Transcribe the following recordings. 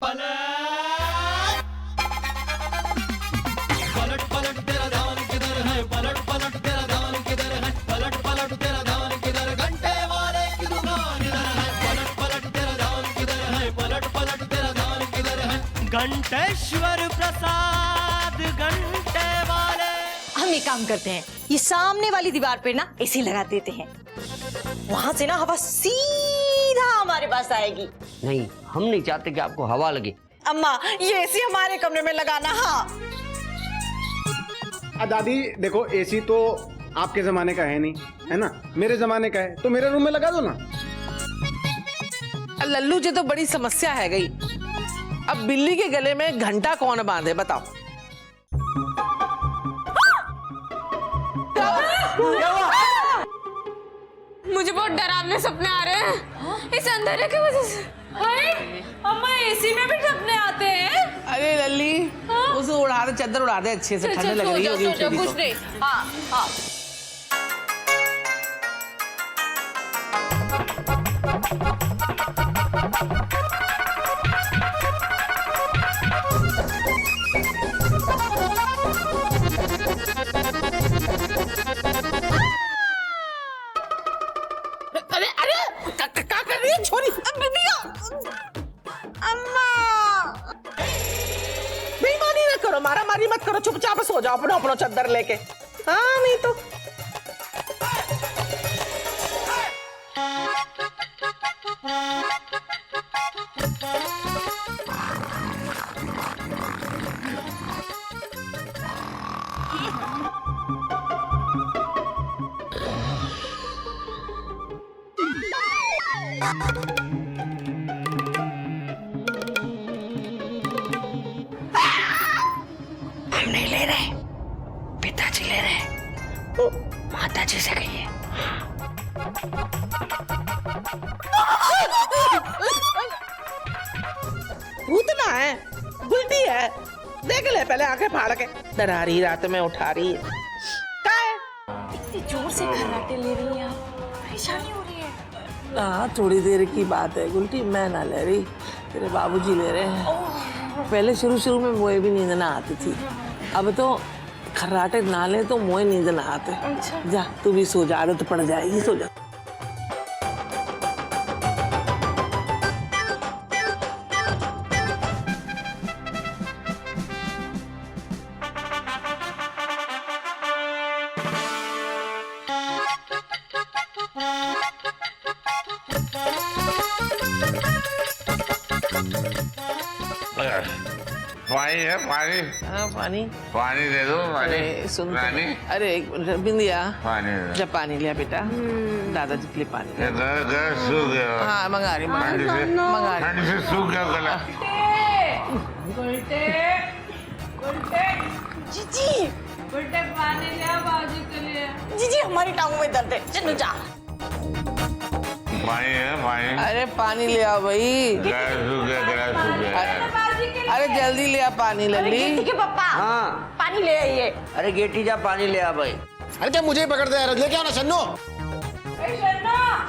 पलट पलट तेरा ध्यान किधर है, पलट पलट तेरा ध्यान किधर है, पलट पलट तेरा ध्यान किधर, घंटे वाले की दुकान इधर है, पलट पलट तेरा ध्यान किधर है, पलट पलट तेरा ध्यान किधर है। घंटेश्वर प्रसाद घंटे वाले। हम एक काम करते हैं, ये सामने वाली दीवार पे ना एसी लगा देते हैं, वहां से ना हवा सीधा हमारे पास आएगी। नहीं, हम नहीं चाहते कि आपको हवा लगे। अम्मा, ये एसी हमारे कमरे में लगाना। हाँ दादी देखो, एसी तो आपके जमाने का है नहीं, है ना, मेरे जमाने का है, तो मेरे रूम में लगा दो ना। लल्लू जी तो बड़ी समस्या है गई। अब बिल्ली के गले में घंटा कौन बांधे बताओ। मुझे बहुत डरावने सपने आ रहे हैं इस अंधेरे की वजह से। अम्मा, एसी में भी सपने आते हैं? अरे लल्ली, उसे उड़ा दे, चादर उड़ा दे, अच्छे से ठंड लग रही होगी। कुछ नहीं। हाँ हाँ। क्या कर रही है छोरी? बेईमानी ना करो, मारा मारी मत करो, चुपचाप सो जाओ अपना अपना चादर लेके। हाँ नहीं तो हम नहीं ले रहे, पिताजी ले रहे। माताजी से कहिए। भूत ना है, बुलटी है। देख ले पहले आंखें फाड़ के। डरा रही, रात में उठा रही। क्या है? इतनी जोर से खर्राटे ले रही है, परेशानी हो रही है। हाँ, थोड़ी देर की बात है गुलटी, मैं ना ले रही, तेरे बाबूजी ले रहे हैं। पहले शुरू में मुझे भी नींद ना आती थी, अब तो खर्राटे ना ले तो मुझे नींद ना आते। जा तू भी सो जा, आदत पड़ जाएगी, सो जा। पानी है, पानी। हाँ पानी, पानी दे दो, पानी। अरे सुन तो, पानी। अरे एक मिनट, बिंदिया पानी दे दो। जब पानी लिया बेटा, दादाजी के लिए पानी। ये गला सूख गया। हाँ मंगा रही, मंगा ठंड से रही। ठंड से सूख गया गला। जीजी, उल्टे पानी लिया बाजी के लिए। जीजी हमारी टांगों में दर्द है, चलो जा। पानी है, पानी। अरे पानी ले आओ भाई। गला सूख गया, गला सूख गया। अरे जल्दी ले आ पानी लल्ली। ठीक है पापा, हाँ, पानी ले आइए। अरे गेटी जा पानी ले आ भाई। अरे क्या मुझे ही पकड़ दे, लेके आओ ना शन्नो।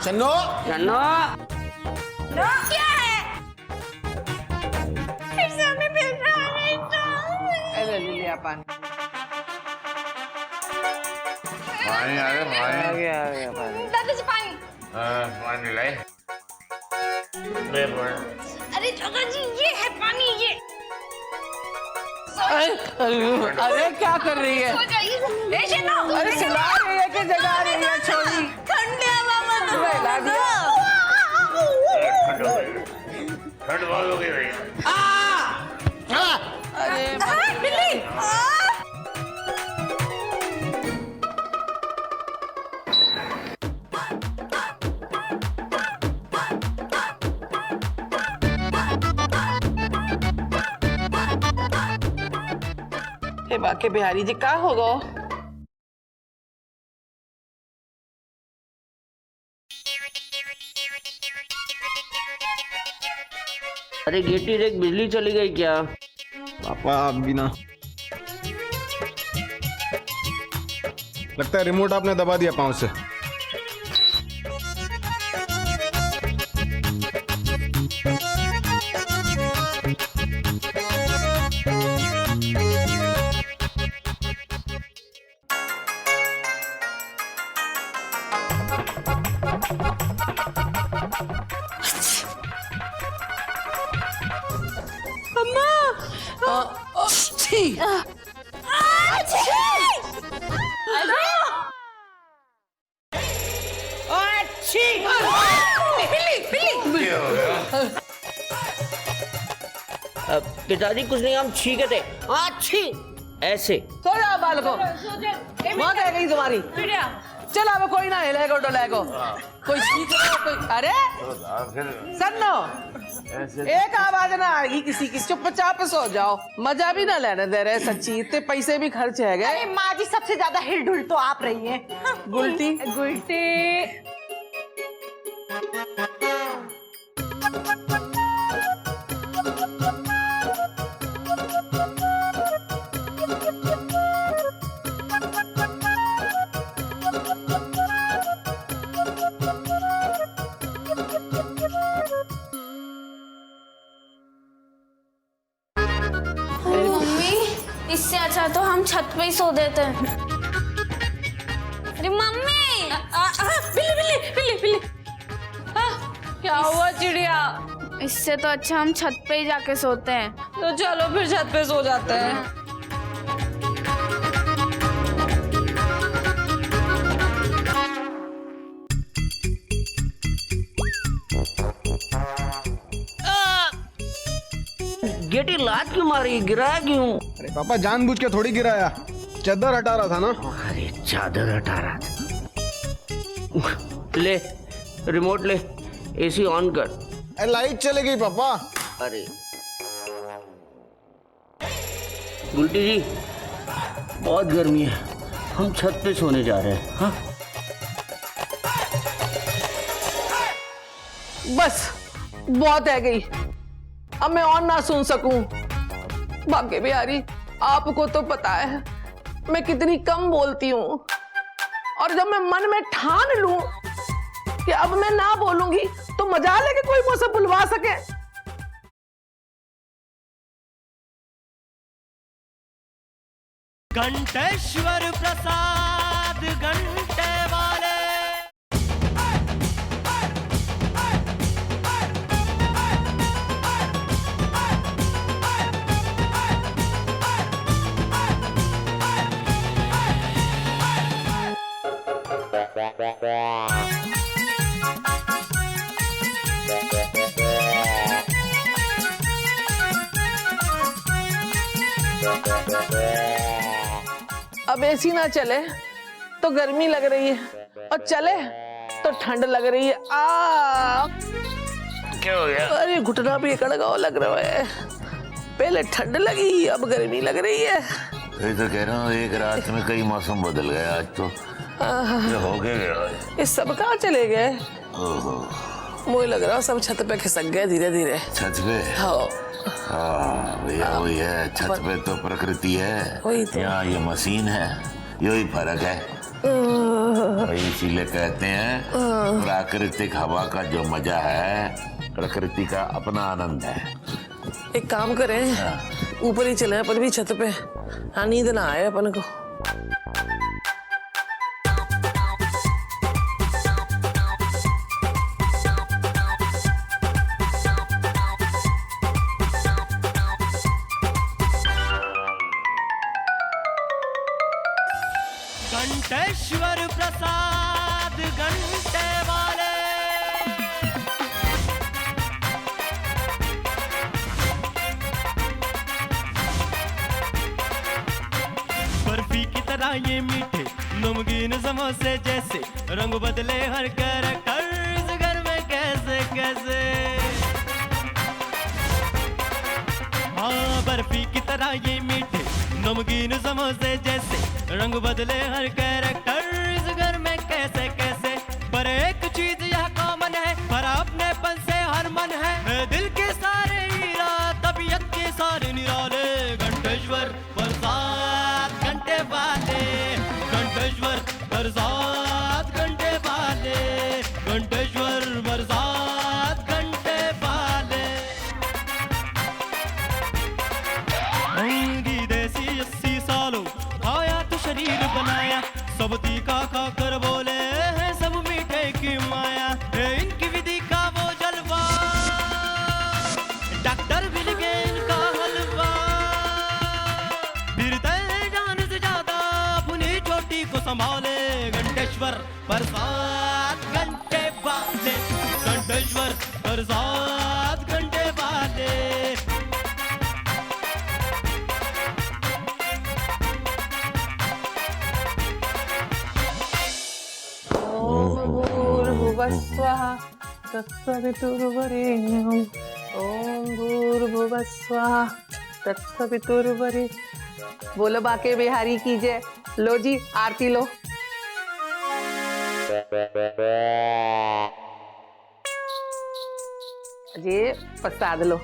शन्नो चन्नो, क्या है? फिर से हमें मिल रहा है तो। अरे लल्ली ले आ पानी। पानी आ गया, पानी। आ गया पानी। दादाजी पानी। हाँ, पानी लाए। अरे दादाजी ये है पानी, ये। अरे क्या कर रही है? हो जाइए। अरे सुला रही है कि जगा रही है छोरी? ठंडे हवा में तो ला दिया। ठंड बहुत हो गई भैया। अरे बिल्ली। हे बाके बिहारी जी का होगा? अरे गेटी देख, बिजली चली गई क्या? पापा आप भी ना, लगता है रिमोट आपने दबा दिया पाँव से। पिताजी कुछ नहीं, हम छीके थे। अच्छी ऐसे सो जाओ बालको, वहाँ कह गई तुम्हारी। चलो अब कोई ना हिलेगो डोलेगो, कोई सीख लो, कोई अरे सन्नो, एक आवाज ना आएगी किसी की, चुपचाप सो जाओ, मजा भी ना लेने दे रहे सच्ची, इतने पैसे भी खर्च है गए। अरे माँ जी सबसे ज्यादा हिलडुल तो आप रही हैं। गुलटी गुलटी इससे अच्छा तो हम छत पे ही सो देते हैं। अरे मम्मी बिल्ली बिल्ली बिल्ली बिल्ली, क्या हुआ चिड़िया? इससे तो अच्छा हम छत पे ही जाके सोते हैं। तो चलो फिर छत पे सो जाते हैं। गेटी लात क्यों मारी, गिराया क्यों? अरे पापा जानबूझ के थोड़ी गिराया, चादर हटा रहा था ना। अरे चादर हटा रहा था। ले रिमोट ले, एसी ऑन कर। अरे लाइट चले गई पापा। अरे गुलटी जी बहुत गर्मी है, हम छत पे सोने जा रहे हैं। हाँ बस बहुत है गई, अब मैं और ना सुन सकूं। भाग्य बिहारी, आपको तो पता है मैं कितनी कम बोलती हूँ, और जब मैं मन में ठान लूं कि अब मैं ना बोलूंगी तो मजाल है कि कोई मुझसे बुलवा सके। घंटेश्वर प्रसाद घंटे वाले। अब एसी ना चले तो गर्मी लग रही है, और चले तो ठंड लग रही है। क्या हो गया? अरे घुटना भी कड़गाव लग रहा है, पहले ठंड लगी अब गर्मी लग रही है। वही तो कह रहा हूँ, एक रात में कई मौसम बदल गया आज तो। ये हो गया ये सब कहाँ चले गए? ओहो, मुझे लग रहा है सब छत पे खिसक गए धीरे धीरे। छत पे? हाँ भैया वही है, छत पे तो प्रकृति है, वही तो। यहाँ ये मशीन है, यही फर्क है। वही इसीलिए कहते हैं प्राकृतिक हवा का जो मजा है, प्रकृति का अपना आनंद है। एक काम करें, ऊपर ही चले अपन भी छत पे, हाँ नींद ना आए अपन को। घंटेश्वर प्रसाद घंटे वाले। बर्फी की तरह ये मीठे नमकीन समोसे जैसे, रंग बदले हर कैरेक्टर इस घर में कैसे कैसे। हाँ बर्फी की तरह ये मीठे नमकीन समोसे जैसे, रंग बदले हर कैरेक्टर इस घर में कैसे कैसे। पर एक चीज यह कॉमन है, पर अपनेपन से हर मन है। दिल के सारे हीरा, तबीयत के सारे निराले। घंटेश्वर प्रसाद घंटे वाले, घंटेश्वर प्रसाद घंटे वाले, घंटेश्वर प्रसाद घंटे वाले। अंगी देसी 80 सालों खाया तो शरीर बनाया, सब तीखा खाकर बोले हैं सब मीठे की माया। इनकी विधि का वो जलवा, डॉक्टर भी लगे इनका हलवा। घंटेश्वर बरसात घंटे बाजे, घंटेश्वर बरसात घंटे बाजे। ओम भूर्भुवस्वः तत्सवितुर्वरेण्यम् ओम भूर्भुवस्वः तत्सवितुर्वरेण्यम्। बोलो बाके बिहारी की जय। लो जी आरती लो। ये प्रसाद लो।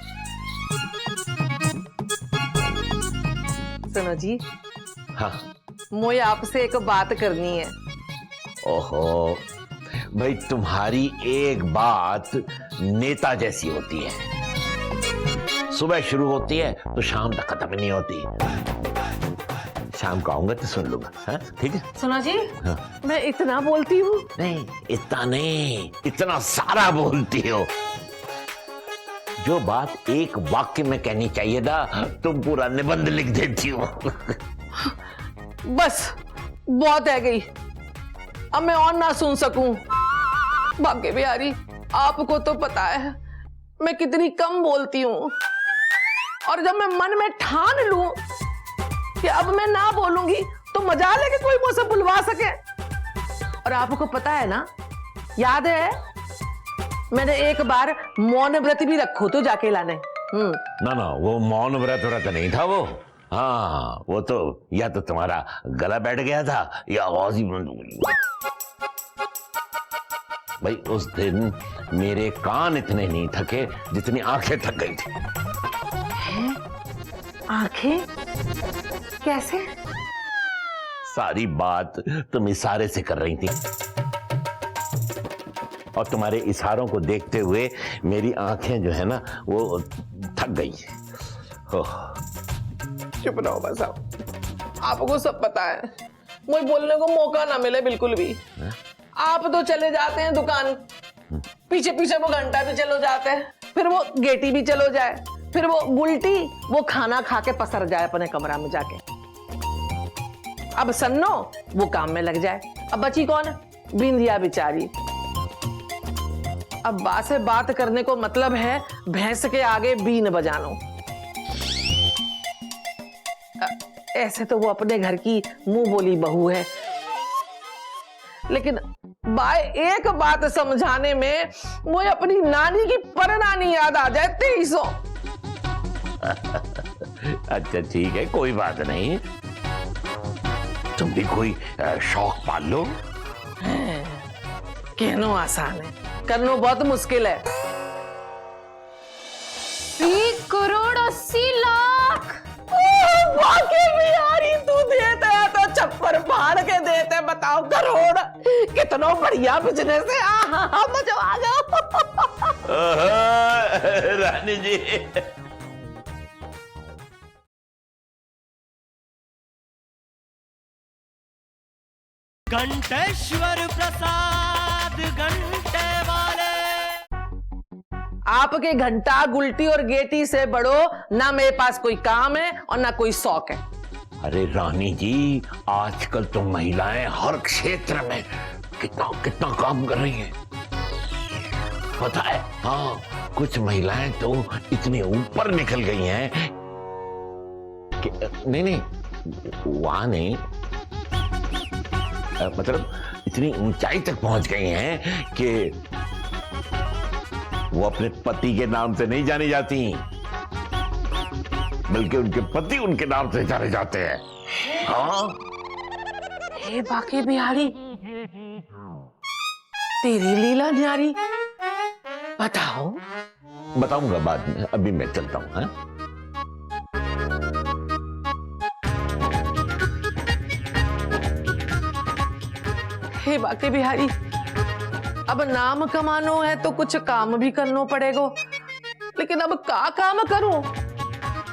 सुनो जी, हाँ। मुझे आपसे एक बात करनी है। ओहो भाई, तुम्हारी एक बात नेता जैसी होती है। सुबह शुरू होती है तो शाम तक खत्म नहीं होती। शाम को आऊंगा तो सुन लूंगा, हाँ? ठीक है। सुनो जी, हाँ। मैं इतना बोलती हूँ? नहीं, इतना नहीं, इतना सारा बोलती हो। जो बात एक वाक्य में कहनी चाहिए था, तुम पूरा निबंध लिख देती हो। बस बहुत है गई, अब मैं और ना सुन सकूं। भाग्य बिहारी, आपको तो पता है मैं कितनी कम बोलती हूँ, और जब मैं मन में ठान लूं कि अब मैं ना बोलूंगी तो मजाल है कि कोई मुझसे बुलवा सके। और आपको पता है ना, याद है मैंने एक बार मौन व्रत भी रखो तो जाके लाने। ना ना, वो मौन व्रत नहीं था वो। हाँ, वो तो या तो तुम्हारा गला बैठ गया था या आवाज ही बंद हो गई। भाई उस दिन मेरे कान इतने नहीं थके जितनी आंखें थक गई थी। आंखें कैसे? सारी बात तुम इशारे से कर रही थी, और तुम्हारे इशारों को देखते हुए मेरी आंखें जो है ना वो थक गई। चुप रहो बस आपको सब पता है, मुझे बोलने को मौका ना मिले बिल्कुल भी। आप तो चले जाते हैं दुकान, पीछे पीछे वो घंटा भी चलो जाते हैं, फिर वो गेटी भी चलो जाए, फिर वो बुल्टी वो खाना खा के पसर जाए अपने कमरा में जाके। अब सन्नो वो काम में लग जाए। अब बची कौन? बिंदिया बेचारी। अब बात से बात करने को मतलब है भैंस के आगे बीन बजानो। ऐसे तो वो अपने घर की मुंह बोली बहू है, लेकिन बाय एक बात समझाने में मुझे अपनी नानी की परनानी याद आ जाए 2300। अच्छा ठीक है, कोई बात नहीं, तुम भी कोई शौक पाल लो। कहनो आसान है, करनो बहुत मुश्किल है। 1 करोड़ 80 लाख। बिहारी तू देते है तो छप्पर फाड़ के देते। बताओ करोड़ कितना बढ़िया बिजनेस है। मजा आ गया। रानी जी, घंटेश्वर प्रसाद घंटे वाले। आपके घंटा गुलटी और गेटी से बड़ो ना मेरे पास कोई काम है और ना कोई शौक है। अरे रानी जी, आजकल तो महिलाएं हर क्षेत्र में कितना कितना काम कर रही हैं, पता है? हाँ, कुछ महिलाएं तो इतनी ऊपर निकल गई हैं कि नहीं वहां नहीं, मतलब इतनी ऊंचाई तक पहुंच गई हैं कि वो अपने पति के नाम से नहीं जानी जाती, बल्कि उनके पति उनके नाम से जाने जाते हैं। हाँ, हे बाकी बिहारी, तेरी लीला न्यारी, बताओ। बताऊंगा बाद में, अभी मैं चलता हूं। हाँ? हे बाकी बिहारी, अब नाम कमानो है तो कुछ काम भी करना पड़ेगा, लेकिन अब का काम करूं?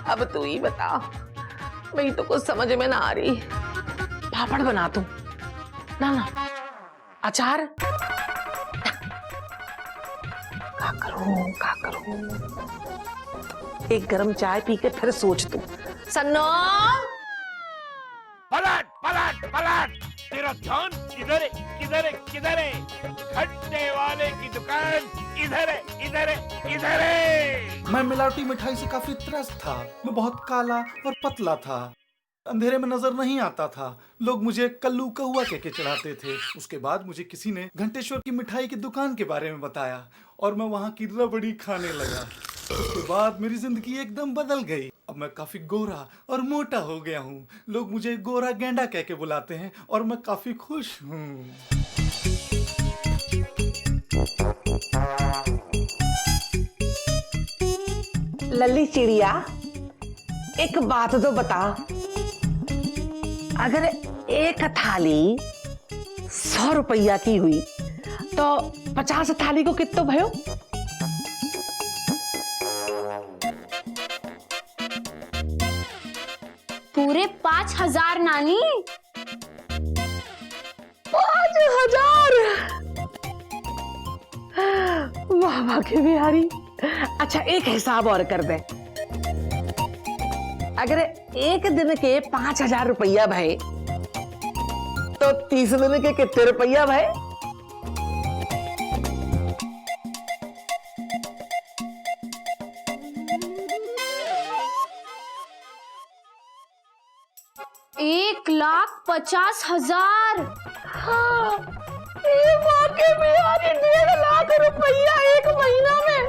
अब तू ही बता, मेरी तो कुछ समझ में ना आ रही। पापड़ बना दूं? ना, अचार? का करूं? एक गरम चाय पी के फिर सोच तू। सन्नो, पलट पलट पलट, तेरा ध्यान किधर है? किधर है किधर है? खट्टे वाले की दुकान इधर है इधर है इधर है। मैं मिलावटी मिठाई से काफी त्रस्त था। मैं बहुत काला और पतला था, अंधेरे में नजर नहीं आता था। लोग मुझे कल्लू कौआ कह के चढ़ाते थे। उसके बाद मुझे किसी ने घंटेश्वर की मिठाई की दुकान के बारे में बताया और मैं वहाँ की रबड़ी खाने लगा। उसके बाद मेरी जिंदगी एकदम बदल गई। अब मैं काफी गोरा और मोटा हो गया हूँ। लोग मुझे गोरा गेंडा कह के बुलाते हैं और मैं काफी खुश हूँ। लल्ली चिड़िया, एक बात तो बता, अगर एक थाली 100 रुपया की हुई तो 50 थाली को कितो भयो? पूरे 5,000 नानी। 5,000! वाह वाह के बिहारी। अच्छा, एक हिसाब और कर दे। अगर एक दिन के 5,000 रुपया भय तो 30 दिन के कितने रुपया भय? एक 1,50,000। हाँ, ये वाकई में यार, 1.5 लाख रुपया एक महीना में।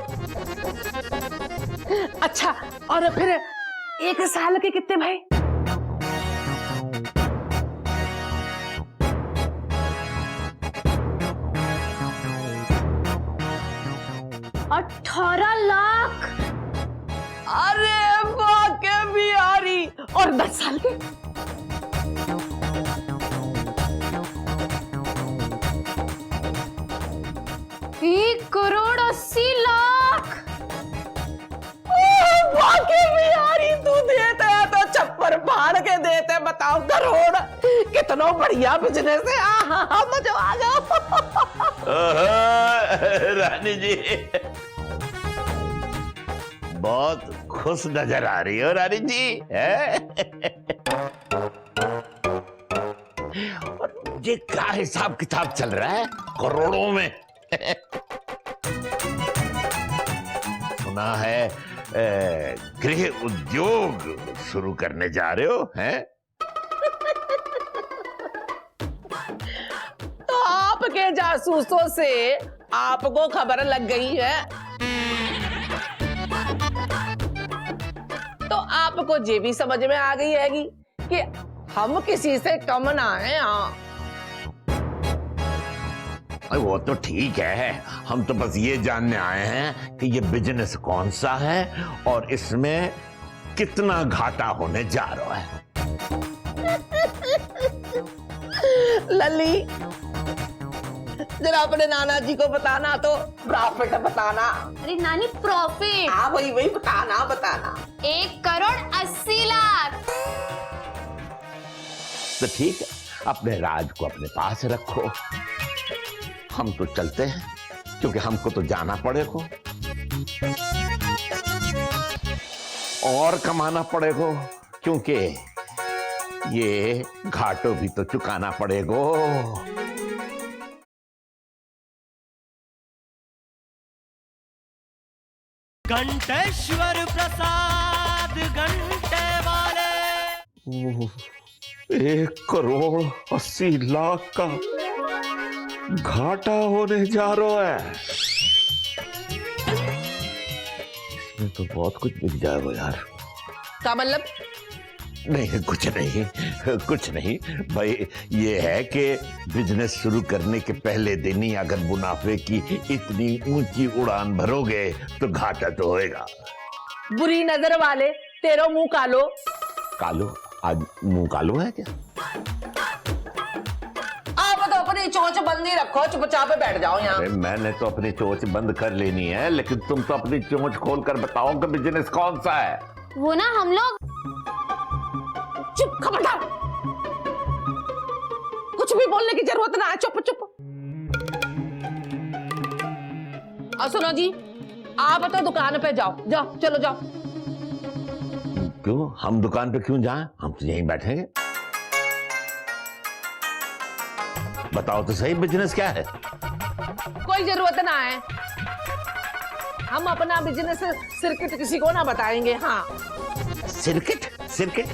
अच्छा, और फिर एक साल के कितने भाई? 18 लाख। अरे वाकई बिहारी। और 10 साल के? 1,80,00,000। वाकई बिहारी, तू देता है तो छप्पर फाड़ के देते। बताओ, करोड़ कितना बढ़िया बिजनेस है। मजा आ गया। रानी जी बहुत खुश नजर आ रही हो रानी जी, है? और ये क्या हिसाब किताब चल रहा है करोड़ों में? सुना है गृह उद्योग शुरू करने जा रहे हो, हैं? तो आपके जासूसों से आपको खबर लग गई है तो आपको ये भी समझ में आ गई हैगी कि हम किसी से कम ना हैं। हाँ, वो तो ठीक है, हम तो बस ये जानने आए हैं कि ये बिजनेस कौन सा है और इसमें कितना घाटा होने जा रहा है। लल्ली, जरा अपने नाना जी को बताना तो प्रॉफिट बताना। अरे नानी, प्रॉफिट। हाँ, वही बताना। 1,80,00,000। तो ठीक है, अपने राज को अपने पास रखो, हम तो चलते हैं क्योंकि हमको तो जाना पड़ेगा और कमाना पड़ेगा, क्योंकि ये घाटों भी तो चुकाना पड़ेगा। घंटेश्वर प्रसाद घंटे वाले। 1,80,00,000 का घाटा होने जा रहा है। इसमें तो बहुत कुछ बिक जाएगा यार। क्या मतलब? नहीं, कुछ नहीं भाई, ये है कि बिजनेस शुरू करने के पहले दिन ही अगर मुनाफे की इतनी ऊंची उड़ान भरोगे तो घाटा तो होएगा। बुरी नजर वाले, तेरो मुंह कालो। कालो? आज मुंह कालो है क्या? आप तो अपनी चोंच बंद ही रखो, चुपचाप बैठ जाओ यहाँ। अरे मैंने तो अपनी चोंच बंद कर लेनी है, लेकिन तुम तो अपनी चोंच खोल कर बताओ कि बिजनेस कौन सा है। वो ना हम लोग। चुप, खबरदार, कुछ भी बोलने की जरूरत ना है। चुप। और सुनो जी, आप तो दुकान पे जाओ, चलो जाओ। क्यों? हम दुकान पे क्यों जाएं? हम तो यहीं बैठेंगे। बताओ तो सही, बिजनेस क्या है? कोई जरूरत ना है, हम अपना बिजनेस सर्किट किसी को ना बताएंगे। हाँ सिरकिट? सिरकिट?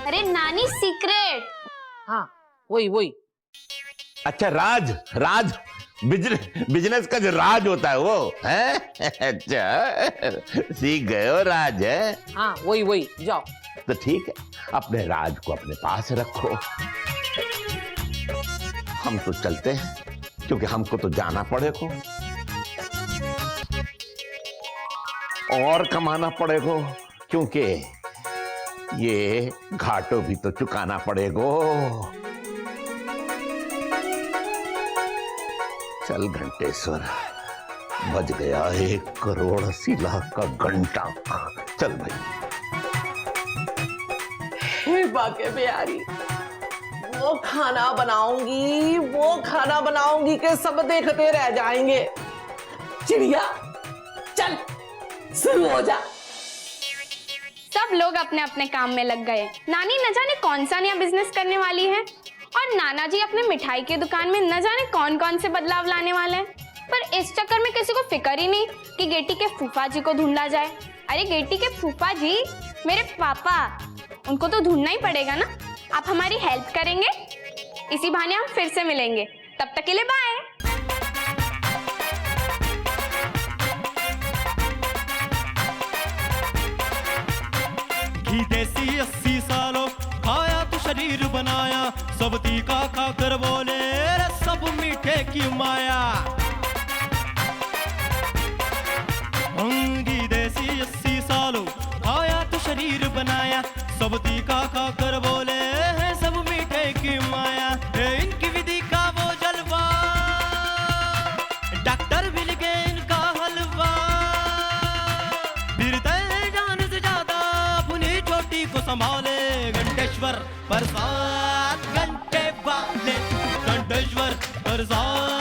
अरे नानी सीक्रेट। हाँ वही वही। अच्छा राज, राज बिजनेस का जो राज होता है वो है। अच्छा सीख गए हो राज है। हाँ वही वही, जाओ। तो ठीक है, अपने राज को अपने पास रखो, हम तो चलते हैं क्योंकि हमको तो जाना पड़ेगा और कमाना पड़ेगा, क्योंकि ये घाटों भी तो चुकाना पड़ेगा। चल घंटेश्वर, बज गया 1,80,00,000 का घंटा। चल भाई। बाके प्यारी, वो खाना बनाऊंगी कि सब देखते रह जाएंगे। चिड़िया चल शुरू हो जा। सब लोग अपने अपने काम में लग गए। नानी न जाने कौन सा नया बिजनेस करने वाली है और नाना जी अपने मिठाई की दुकान में न जाने कौन कौन से बदलाव लाने वाले हैं। पर इस चक्कर में किसी को फिक्र ही नहीं कि गेटी के फूफा जी को ढूंढा जाए। अरे गेटी के फूफा जी मेरे पापा, उनको तो ढूंढना ही पड़ेगा ना। आप हमारी हेल्प करेंगे, इसी बहाने हम फिर से मिलेंगे। तब तक के लिए बाय। घी देसी 80 सालों खाया तो शरीर बनाया, सब तीखा खाकर बोले रे सब मीठे की माया। घी देसी 80 सालों खाया तो शरीर बनाया, सब तीखा खाकर बोले हैं सब मीठे की माया। इनकी विधि का वो जलवा, डॉक्टर भी लिखे इनका हलवा। फिर जान से ज्यादा अपनी चोटी को संभाले घंटेश्वर प्रसाद, घंटे वाले घंटेश्वर प्रसाद।